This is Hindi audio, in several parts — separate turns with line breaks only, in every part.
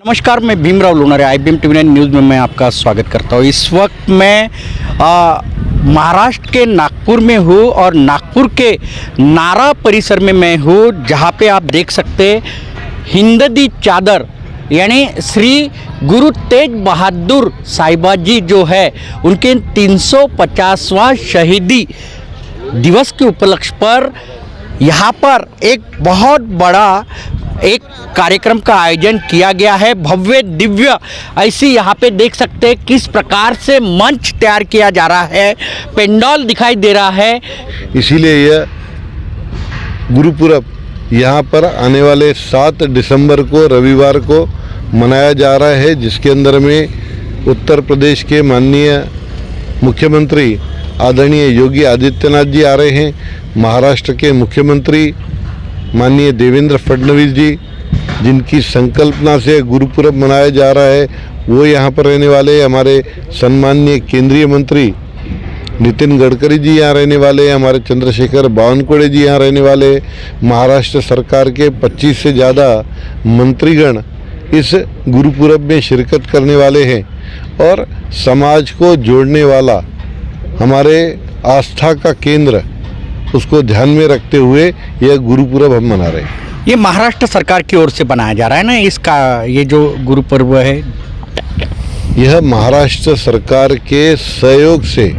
नमस्कार, मैं Bhimrao Lonare IBM TV9 news में मैं आपका स्वागत करता हूँ। इस वक्त मैं महाराष्ट्र के नागपुर में हूँ और नागपुर के नारा परिसर में मैं हूँ, जहाँ पे आप देख सकते हैं हिंददी चादर यानी श्री गुरु तेग बहादुर साहिबाजी जो है उनके 350वां शहीदी दिवस के उपलक्ष्य पर यहाँ पर एक बहुत बड़ा एक कार्यक्रम का आयोजन किया गया है। भव्य दिव्य ऐसी यहाँ पे देख सकते हैं किस प्रकार से मंच तैयार किया जा रहा है, पेंडॉल दिखाई दे रहा है।
इसीलिए यह गुरुपुरब यहाँ पर आने वाले 7 दिसंबर को रविवार को मनाया जा रहा है, जिसके अंदर में उत्तर प्रदेश के माननीय मुख्यमंत्री आदरणीय योगी आदित्यनाथ जी आ रहे हैं, महाराष्ट्र के मुख्यमंत्री माननीय देवेंद्र फडणवीस जी, जिनकी संकल्पना से गुरुपुरब मनाया जा रहा है, वो यहाँ पर रहने वाले। हमारे सम्माननीय केंद्रीय मंत्री नितिन गडकरी जी यहाँ रहने वाले, हमारे चंद्रशेखर बावनकुळे जी यहाँ रहने वाले, महाराष्ट्र सरकार के 25 से ज़्यादा मंत्रीगण इस गुरुपुरब में शिरकत करने वाले हैं और समाज को जोड़ने वाला हमारे आस्था का केंद्र उसको ध्यान में रखते हुए यह गुरुपुरब हम मना रहे हैं।
ये महाराष्ट्र सरकार की ओर से बनाया जा रहा है ना, इसका ये जो गुरुपर्व है
यह महाराष्ट्र सरकार के सहयोग से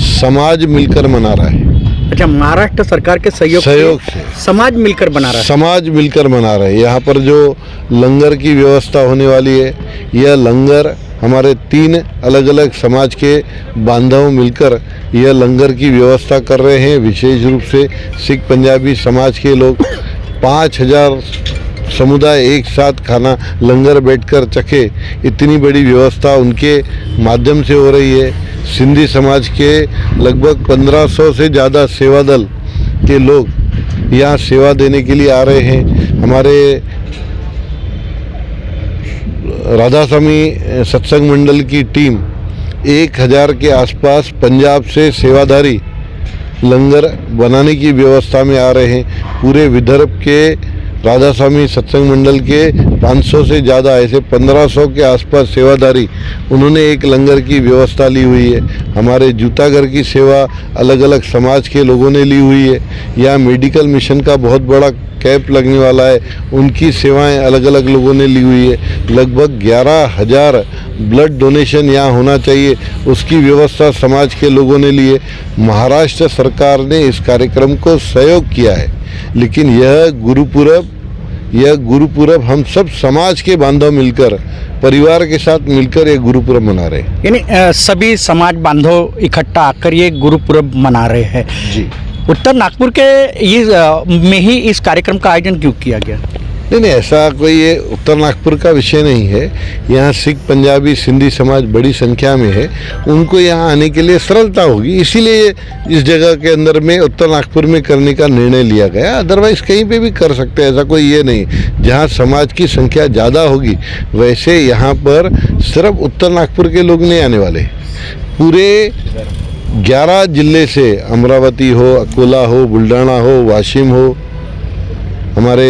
समाज मिलकर मना रहा है।
अच्छा, महाराष्ट्र सरकार के सहयोग से समाज मिलकर बना रहा है।
समाज मिलकर मना रहे हैं। यहाँ पर जो लंगर की व्यवस्था होने वाली है, यह लंगर हमारे 3 अलग अलग समाज के बांधव मिलकर यह लंगर की व्यवस्था कर रहे हैं। विशेष रूप से सिख पंजाबी समाज के लोग 5000 समुदाय एक साथ खाना लंगर बैठकर चखे, इतनी बड़ी व्यवस्था उनके माध्यम से हो रही है। सिंधी समाज के लगभग 1500 से ज़्यादा सेवा दल के लोग यहाँ सेवा देने के लिए आ रहे हैं। हमारे राधास्वामी सत्संग मंडल की टीम 1000 के आसपास पंजाब से सेवाधारी लंगर बनाने की व्यवस्था में आ रहे हैं। पूरे विदर्भ के राधास्वामी सत्संग मंडल के 500 से ज़्यादा ऐसे 1500 के आसपास सेवाधारी उन्होंने एक लंगर की व्यवस्था ली हुई है। हमारे जूताघर की सेवा अलग अलग समाज के लोगों ने ली हुई है। यहाँ मेडिकल मिशन का बहुत बड़ा कैंप लगने वाला है, उनकी सेवाएं अलग अलग लोगों ने ली हुई है। लगभग 11000 ब्लड डोनेशन यहाँ होना चाहिए, उसकी व्यवस्था समाज के लोगों ने ली है। महाराष्ट्र सरकार ने इस कार्यक्रम को सहयोग किया है, लेकिन यह गुरुपुरब हम सब समाज के बांधव मिलकर परिवार के साथ मिलकर ये गुरुपुरब मना रहे हैं।
यानी सभी समाज बांधव इकट्ठा आकर ये गुरुपुरब मना रहे हैं
जी।
उत्तर नागपुर के में ही इस कार्यक्रम का आयोजन क्यों किया गया?
नहीं, ऐसा कोई ये उत्तर नागपुर का विषय नहीं है। यहाँ सिख पंजाबी सिंधी समाज बड़ी संख्या में है, उनको यहाँ आने के लिए सरलता होगी, इसीलिए इस जगह के अंदर में उत्तर नागपुर में करने का निर्णय लिया गया। अदरवाइज़ कहीं पे भी कर सकते हैं, ऐसा कोई ये नहीं। जहाँ समाज की संख्या ज़्यादा होगी वैसे यहाँ पर सिर्फ उत्तर नागपुर के लोग नहीं आने वाले, पूरे 11 जिले से, अमरावती हो, अकोला हो, बुल्ढाना हो, वाशिम हो, हमारे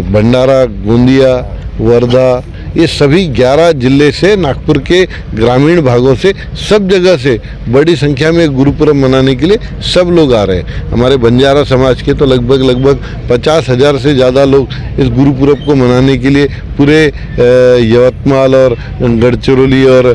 भंडारा, गोंदिया, वर्धा, ये सभी 11 जिले से, नागपुर के ग्रामीण भागों से, सब जगह से बड़ी संख्या में गुरुपुरब मनाने के लिए सब लोग आ रहे हैं। हमारे बंजारा समाज के तो लगभग 50,000 से ज़्यादा लोग इस गुरुपुरब को मनाने के लिए पूरे यवतमाल और गढ़चिरौली और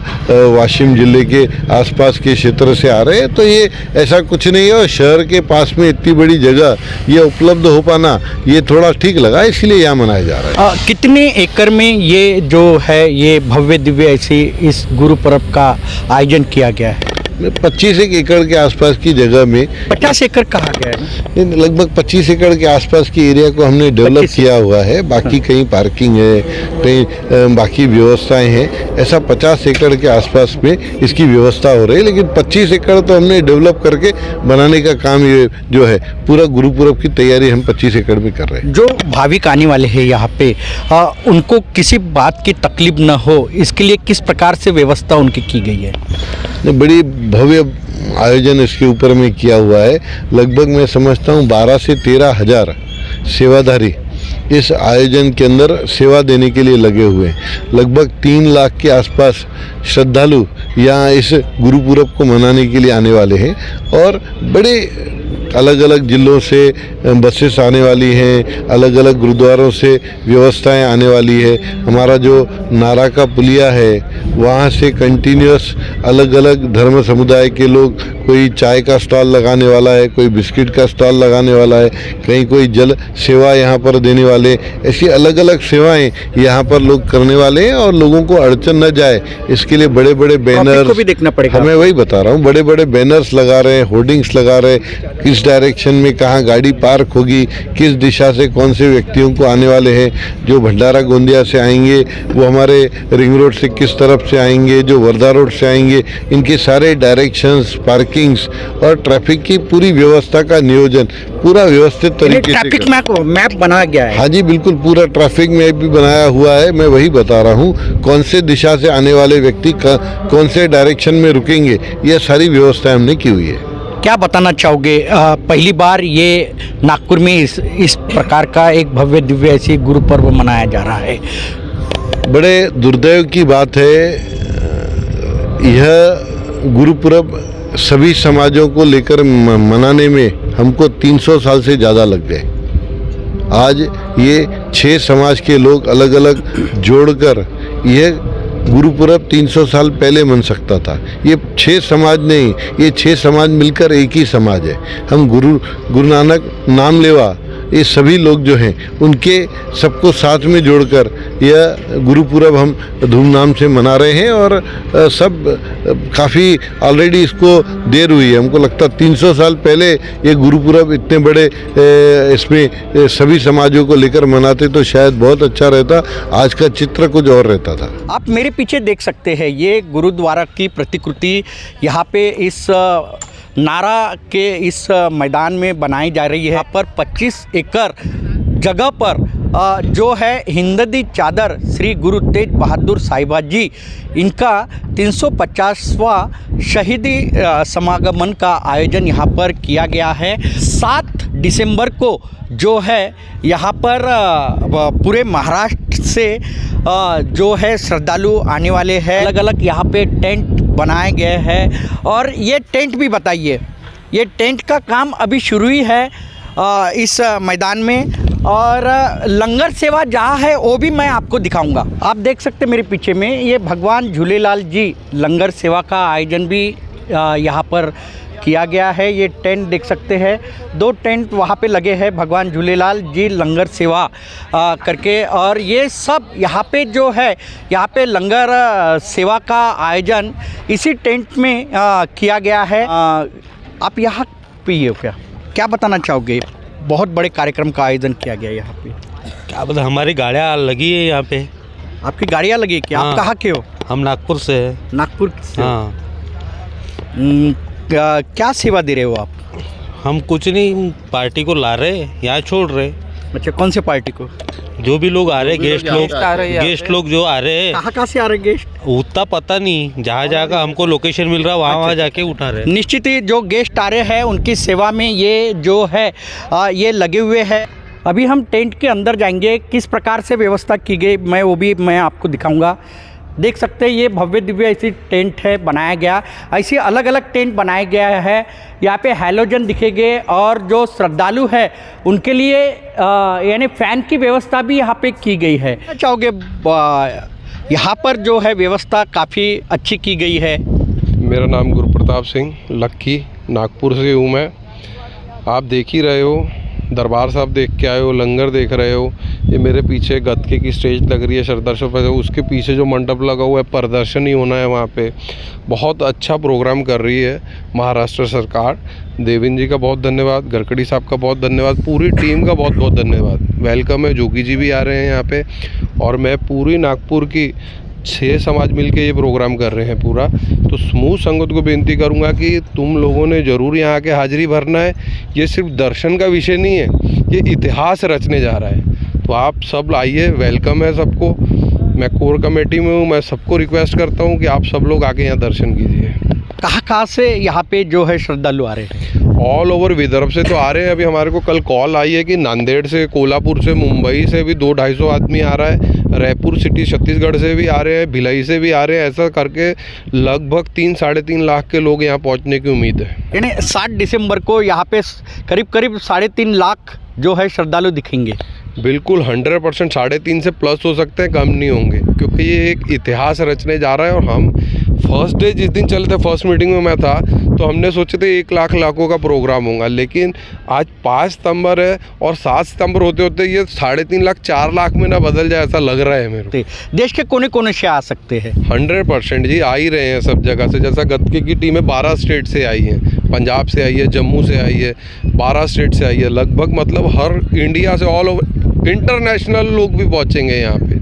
वाशिम जिले के आसपास के क्षेत्र से आ रहे हैं। तो ये ऐसा कुछ नहीं है, और शहर के पास में इतनी बड़ी जगह ये उपलब्ध हो पाना ये थोड़ा ठीक लगा, इसलिए यहाँ मनाया जा रहा है।
कितने एकड़ में ये जो है ये भव्य दिव्य ऐसी इस गुरुपर्व का आयोजन किया गया है?
25 एकड़ के आसपास की जगह में।
50 एकड़ कहा गया है?
लगभग 25 एकड़ के आसपास की एरिया को हमने डेवलप किया हुआ है। बाकी कहीं पार्किंग है, कहीं बाकी व्यवस्थाएं हैं। ऐसा 50 एकड़ के आसपास में इसकी व्यवस्था हो रही है, लेकिन 25 एकड़ तो हमने डेवलप करके बनाने का काम ये जो है पूरा गुरुपुरब की तैयारी हम 25 एकड़ में कर रहे हैं।
जो भाविक आने वाले हैं यहाँ पे उनको किसी बात की तकलीफ न हो, इसके लिए किस प्रकार से व्यवस्था उनकी की गई है?
बड़ी भव्य आयोजन इसके ऊपर में किया हुआ है। लगभग मैं समझता हूँ 12 से 13 हज़ार सेवाधारी इस आयोजन के अंदर सेवा देने के लिए लगे हुए हैं। लगभग 3 लाख के आसपास श्रद्धालु यहाँ इस गुरुपुरब को मनाने के लिए आने वाले हैं और बड़े अलग अलग जिलों से बसेस आने वाली हैं, अलग अलग गुरुद्वारों से व्यवस्थाएं आने वाली है। हमारा जो नारा का पुलिया है वहाँ से कंटिन्यूअस अलग अलग धर्म समुदाय के लोग, कोई चाय का स्टॉल लगाने वाला है, कोई बिस्किट का स्टॉल लगाने वाला है, कहीं कोई जल सेवा यहाँ पर देने वाले, ऐसी अलग अलग सेवाएं यहाँ पर लोग करने वाले हैं और लोगों को अड़चन न जाए इसके लिए बड़े बड़े बैनर्स
को भी देखना पड़ेगा।
हमें वही बता रहा हूँ, बड़े बड़े बैनर्स लगा रहे हैं, होर्डिंग्स लगा रहे हैं, किस डायरेक्शन में कहाँ गाड़ी पार्क होगी, किस दिशा से कौन से व्यक्तियों को आने वाले हैं। जो भंडारा गोंदिया से आएंगे वो हमारे रिंग रोड से किस तरफ से आएंगे, जो वर्धा रोड से आएंगे, इनके सारे डायरेक्शंस, पार्किंग्स और ट्रैफिक की पूरी व्यवस्था का नियोजन पूरा व्यवस्थित तरीके से
ट्रैफिक मैप बनाया गया है।
हाँ जी बिल्कुल, पूरा ट्रैफिक मैप भी बनाया हुआ है। मैं वही बता रहा हूँ, कौन से दिशा से आने वाले व्यक्ति कौन से डायरेक्शन में रुकेंगे, ये सारी व्यवस्था हमने की हुई है।
क्या बताना चाहोगे, पहली बार ये नागपुर में इस प्रकार का एक भव्य दिव्य ऐसी गुरु पर्व मनाया जा रहा है?
बड़े दुर्दैव की बात है, यह गुरुपुरब सभी समाजों को लेकर मनाने में हमको 300 साल से ज़्यादा लग गए। आज ये 6 समाज के लोग अलग अलग जोड़कर यह गुरुपुरब 300 साल पहले मन सकता था। ये 6 समाज नहीं, ये 6 समाज मिलकर एक ही समाज है। हम गुरु नानक नाम लेवा ये सभी लोग जो हैं उनके सबको साथ में जोड़कर यह गुरुपुरब हम धूमधाम से मना रहे हैं और सब काफ़ी ऑलरेडी इसको देर हुई है। हमको लगता 300 साल पहले ये गुरुपुरब इतने बड़े इसमें सभी समाजों को लेकर मनाते तो शायद बहुत अच्छा रहता, आज का चित्र कुछ और रहता था।
आप मेरे पीछे देख सकते हैं, ये गुरुद्वारा की प्रतिकृति यहाँ पे इस नारा के इस मैदान में बनाई जा रही है। यहाँ पर 25 एकड़ जगह पर जो है हिंददी चादर श्री गुरु तेज बहादुर साहिबा जी, इनका 350वां शहीदी समागमन का आयोजन यहाँ पर किया गया है। 7 दिसंबर को जो है यहाँ पर पूरे महाराष्ट्र से जो है श्रद्धालु आने वाले हैं। अलग अलग यहाँ पे टेंट बनाए गए हैं और ये टेंट भी बताइए, ये टेंट का काम अभी शुरू ही है इस मैदान में और लंगर सेवा जहाँ है वो भी मैं आपको दिखाऊंगा। आप देख सकते हैं मेरे पीछे में ये भगवान झूलेलाल जी लंगर सेवा का आयोजन भी यहाँ पर किया गया है। ये टेंट देख सकते हैं, 2 टेंट वहाँ पे लगे हैं भगवान झूलेलाल जी लंगर सेवा करके, और ये सब यहाँ पे जो है यहाँ पे लंगर सेवा का आयोजन इसी टेंट में किया गया है। आप यहाँ पे हो क्या बताना चाहोगे? बहुत बड़े कार्यक्रम का आयोजन किया गया यहाँ पे।
क्या बता, हमारी गाड़ियाँ लगी है यहाँ पे।
आपकी गाड़ियाँ लगी क्या?
हाँ।
आप कहाँ के हो?
हम नागपुर से है।
नागपुर से?
हाँ।
क्या सेवा दे रहे हो आप?
हम कुछ नहीं, पार्टी को ला रहे यहाँ छोड़ रहे।
अच्छा, कौन से पार्टी को?
जो भी लोग आ रहे, गेस्ट लोग जो आ रहे हैं।
कहाँ से आ रहे गेस्ट?
उतना पता नहीं, जहाँ जहाँ का हमको लोकेशन मिल रहा है वहाँ जाके उठा रहे।
निश्चित ही जो गेस्ट आ रहे हैं उनकी सेवा में ये जो है ये लगे हुए हैं। अभी हम टेंट के अंदर जाएंगे, किस प्रकार से व्यवस्था की गई मैं आपको दिखाऊंगा। देख सकते हैं ये भव्य दिव्य ऐसी टेंट है बनाया गया, ऐसी अलग अलग टेंट बनाया गया है। यहाँ पे हैलोजन दिखेंगे और जो श्रद्धालु है उनके लिए यानी फ़ैन की व्यवस्था भी यहाँ पे की गई है। चाहोगे यहाँ पर जो है व्यवस्था काफ़ी अच्छी की गई है।
मेरा नाम गुरुप्रताप सिंह लक्की, नागपुर से हूँ मैं। आप देख ही रहे हो, दरबार साहब देख के आए हो, लंगर देख रहे हो। ये मेरे पीछे गतके की स्टेज लग रही है श्रद्धाशो पर, उसके पीछे जो मंडप लगा हुआ है प्रदर्शन ही होना है वहाँ पे। बहुत अच्छा प्रोग्राम कर रही है महाराष्ट्र सरकार। देवेंद्र जी का बहुत धन्यवाद, गडकरी साहब का बहुत धन्यवाद, पूरी टीम का बहुत बहुत धन्यवाद। वेलकम है, जोगी जी भी आ रहे हैं यहाँ पे, और मैं पूरी नागपुर की 6 समाज मिलके ये प्रोग्राम कर रहे हैं पूरा। तो समूह संगत को बेनती करूंगा कि तुम लोगों ने ज़रूर यहाँ के हाजिरी भरना है। ये सिर्फ दर्शन का विषय नहीं है, ये इतिहास रचने जा रहा है। तो आप सब आइए, वेलकम है सबको। मैं कोर कमेटी में हूँ, मैं सबको रिक्वेस्ट करता हूँ कि आप सब लोग आके यहाँ दर्शन कीजिए।
कहाँ से यहाँ पे जो है श्रद्धालु आ रहे हैं?
ऑल ओवर विदर्भ से तो आ रहे हैं। अभी हमारे को कल कॉल आई है कि नांदेड़ से, कोल्हापुर से, मुंबई से भी 200-250 आदमी आ रहा है। रायपुर सिटी छत्तीसगढ़ से भी आ रहे हैं, भिलाई से भी आ रहे हैं। ऐसा करके लगभग 3-3.5 लाख के लोग यहाँ पहुँचने की उम्मीद है।
यानी 7 दिसंबर को यहाँ पे करीब 3.5 लाख जो है श्रद्धालु दिखेंगे।
बिल्कुल 100% 3.5 से प्लस हो सकते हैं, कम नहीं होंगे, क्योंकि ये एक इतिहास रचने जा रहा है। और हम फर्स्ट डे जिस दिन चले थे, फर्स्ट मीटिंग में मैं था, तो हमने सोचे थे 1 लाखों का प्रोग्राम होगा, लेकिन आज 5 सितंबर है और 7 सितंबर होते होते ये 3.5 लाख 4 लाख में ना बदल जाए, ऐसा लग रहा है मेरे को।
देश के कोने कोने से आ सकते हैं।
100% जी, आ ही रहे हैं सब जगह से। जैसा गतके की टीमें 12 स्टेट से आई हैं, पंजाब से आई है, जम्मू से आई है, 12 स्टेट से आई है लगभग। मतलब हर इंडिया से, ऑल ओवर इंटरनेशनल लोग भी पहुँचेंगे यहाँ पे।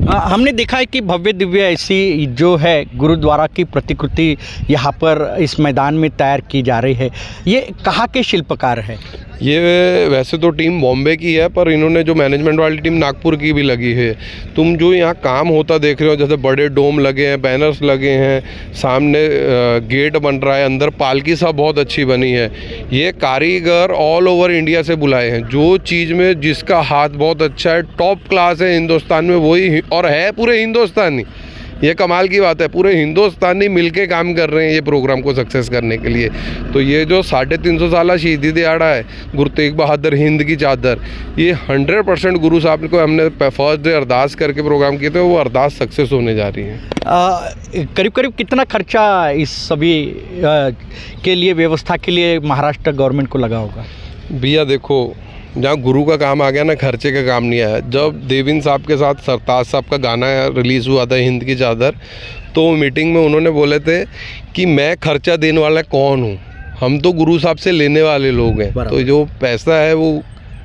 हमने देखा है कि भव्य दिव्य ऐसी जो है गुरुद्वारा की प्रतिकृति यहाँ पर इस मैदान में तैयार की जा रही है। ये कहाँ के शिल्पकार है?
ये वैसे तो टीम बॉम्बे की है, पर इन्होंने जो मैनेजमेंट वाली टीम नागपुर की भी लगी है। तुम जो यहाँ काम होता देख रहे हो, जैसे बड़े डोम लगे हैं, बैनर्स लगे हैं, सामने गेट बन रहा है, अंदर पालकी सब बहुत अच्छी बनी है। ये कारीगर ऑल ओवर इंडिया से बुलाए हैं। जो चीज़ में जिसका हाथ बहुत अच्छा है, टॉप क्लास है हिंदुस्तान में, वही और है पूरे हिंदुस्तानी। ये कमाल की बात है, पूरे हिंदुस्तानी मिलके काम कर रहे हैं ये प्रोग्राम को सक्सेस करने के लिए। तो ये जो 350 साल शहीदी दिहाड़ा है, गुरु तेग बहादुर हिंद की चादर, ये 100% गुरु साहब को हमने फर्स्ट डे अरदास करके प्रोग्राम किए थे, वो अरदास सक्सेस होने जा रही है।
करीब करीब कितना खर्चा इस सभी के लिए, व्यवस्था के लिए महाराष्ट्र गवर्नमेंट को लगा होगा?
भैया देखो, जहाँ गुरु का काम आ गया ना, खर्चे का काम नहीं आया। जब देविंद साहब के साथ सरताज साहब का गाना रिलीज़ हुआ था हिंद की चादर, तो मीटिंग में उन्होंने बोले थे कि मैं खर्चा देने वाला कौन हूँ, हम तो गुरु साहब से लेने वाले लोग हैं, तो जो पैसा है वो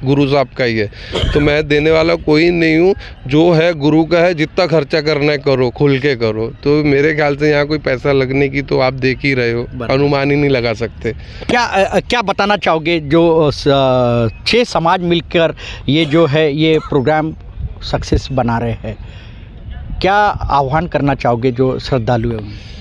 गुरु साहब का ही है, तो मैं देने वाला कोई नहीं हूँ। जो है गुरु का है, जितना खर्चा करना है करो, खुल के करो। तो मेरे ख्याल से यहाँ कोई पैसा लगने की तो आप देख ही रहे हो, अनुमान ही नहीं लगा सकते।
क्या बताना चाहोगे जो 6 समाज मिलकर ये जो है ये प्रोग्राम सक्सेस बना रहे हैं? क्या आह्वान करना चाहोगे जो श्रद्धालु है?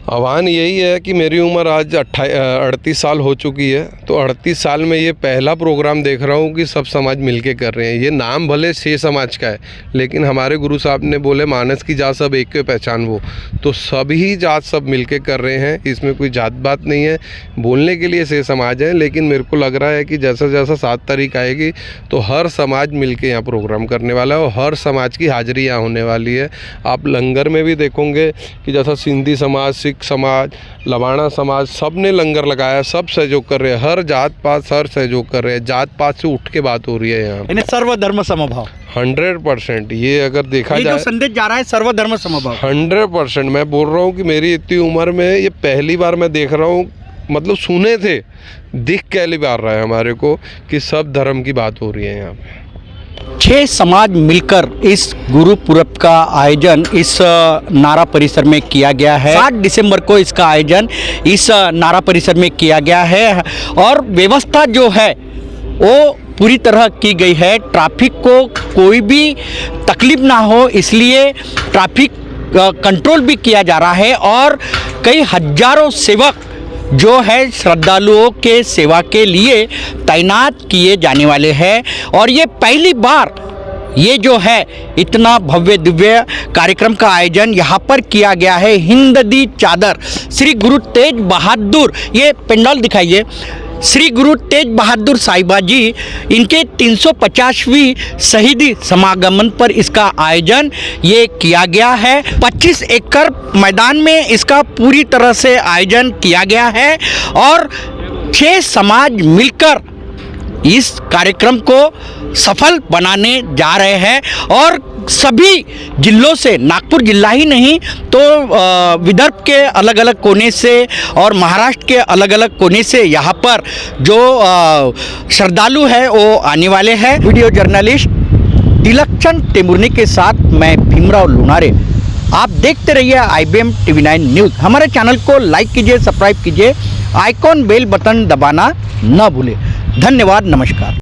आह्वान यही है कि मेरी उम्र आज 38 साल हो चुकी है, तो 38 साल में ये पहला प्रोग्राम देख रहा हूँ कि सब समाज मिलके कर रहे हैं। ये नाम भले 6 समाज का है, लेकिन हमारे गुरु साहब ने बोले मानस की जात सब एक के पहचान वो, तो सभी जात सब मिलके कर रहे हैं। इसमें कोई जात बात नहीं है, बोलने के लिए 6 समाज हैं, लेकिन मेरे को लग रहा है कि जैसा जैसा 7 तारीख आएगी तो हर समाज मिलके यहाँ प्रोग्राम करने वाला है और हर समाज की हाजिरी यहाँ होने वाली है। आप लंगर में भी देखोगे कि जैसा सिंधी समाज, सिख समाज, लवाणा समाज, सब ने लंगर लगाया, सब सहयोग कर रहे हैं। हर जात पात सर सहयोग कर रहे हैं, जात पात से उठ के बात हो रही है यहाँ।
सर्वधर्म समभाव
100%। ये अगर देखा
जाए,
जो
संदेश जा रहा है सर्वधर्म समभाव
100%। मैं बोल रहा हूँ कि मेरी इतनी उम्र में ये पहली बार मैं देख रहा हूँ, मतलब सुने थे, दिख पहली बार रहा है हमारे को कि सब धर्म की बात हो रही है यहाँ पे।
6 समाज मिलकर इस गुरु पुरब का आयोजन इस नारा परिसर में किया गया है। 7 दिसंबर को इसका आयोजन इस नारा परिसर में किया गया है और व्यवस्था जो है वो पूरी तरह की गई है। ट्रैफिक को कोई भी तकलीफ ना हो, इसलिए ट्रैफिक कंट्रोल भी किया जा रहा है और कई हजारों सेवक जो है श्रद्धालुओं के सेवा के लिए तैनात किए जाने वाले हैं। और ये पहली बार ये जो है इतना भव्य दिव्य कार्यक्रम का आयोजन यहाँ पर किया गया है। हिंद दी चादर, श्री गुरु तेज बहादुर, ये पंडाल दिखाइए, श्री गुरु तेज बहादुर साहिबा जी, इनके 350वीं शहीदी समागमन पर इसका आयोजन ये किया गया है। 25 एकड़ मैदान में इसका पूरी तरह से आयोजन किया गया है और 6 समाज मिलकर इस कार्यक्रम को सफल बनाने जा रहे हैं और सभी जिलों से, नागपुर जिला ही नहीं तो विदर्भ के अलग अलग कोने से और महाराष्ट्र के अलग अलग कोने से यहाँ पर जो श्रद्धालु है वो आने वाले हैं। वीडियो जर्नलिस्ट तिलकचंद टेमुरनी के साथ मैं भीमराव लोनारे। आप देखते रहिए IBM TV9 न्यूज़। हमारे चैनल को लाइक कीजिए, सब्सक्राइब कीजिए, आइकॉन बेल बटन दबाना न भूलें। धन्यवाद, नमस्कार।